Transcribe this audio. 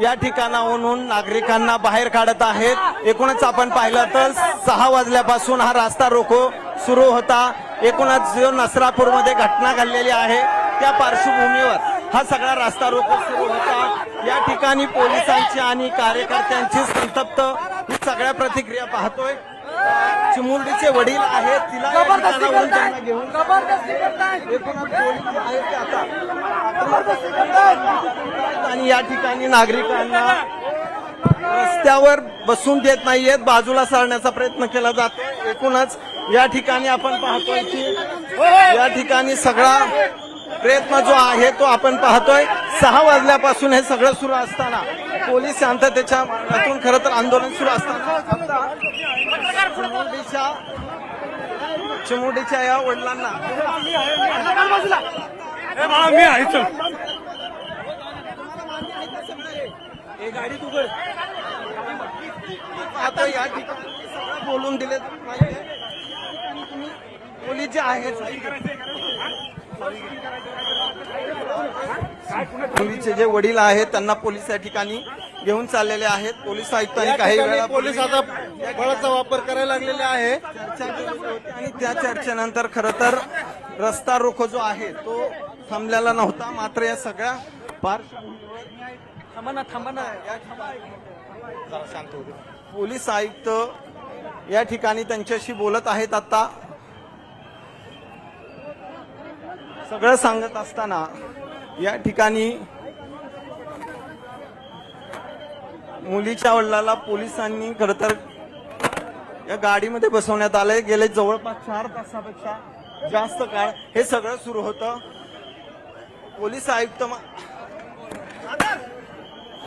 या ठिकाणावरून नागरिकांना बाहेर काढत आहेत। एकूणच आपण पाहिलं तर 6 वाजल्यापासून हा रास्ता रोको सुरू होता। एकूणच जो नसरापूरमध्ये घटना घडलेली आहे त्या पार्श्वभूमीवर हा सगळा रास्ता रोको सुरू होता। या ठिकाणी पोलिसांची आणि कार्यकर्त्यांची संतप्त ही सगळ्या प्रतिक्रिया पाहतोय। चिमुरडीचे वडील आहेत, तिला या ठिकाणावरून त्यांना घेऊन एकूणच पोलीस आहेत ते आता आणि या ठिकाणी नागरिकांना रस्त्यावर बसून देत नाहीयेत, बाजूला सारण्याचा प्रयत्न केला जातो। एकूणच या ठिकाणी आपण पाहतोय की या ठिकाणी सगळा प्रयत्न जो आहे तो आपण पाहतोय। 6 वाजल्यापासून हे सगळं सुरू असताना पोलीस शांततेच्या मार्गातून खरं तर आंदोलन सुरू असताना चिमुरडीच्या या वडिलांना आता या ठिकाणी बोलून दिले पोलीस जे आहेत मुलीचे जे वडील आहेत त्यांना पोलीस या ठिकाणी घेऊन चाललेले आहेत। पोलीस आयुक्तांनी काही वेळा पोलीस आता बळाचा वापर करायला लागलेले आहे आणि त्या चर्चेनंतर खरं तर रस्ता रोको जो आहे तो थांबलेला नव्हता। मात्र या सगळ्या पोलीस आयुक्त या ठिकाणी त्यांच्याशी बोलत आहेत। आता सगळं सांगत असताना या ठिकाणी मुलीच्या वडिलाला पोलिसांनी खरं तर या गाडीमध्ये बसवण्यात आलंय। गेले जवळपास 4 तासापेक्षा जास्त काळ हे सगळं सुरू होतं। पोलीस आयुक्त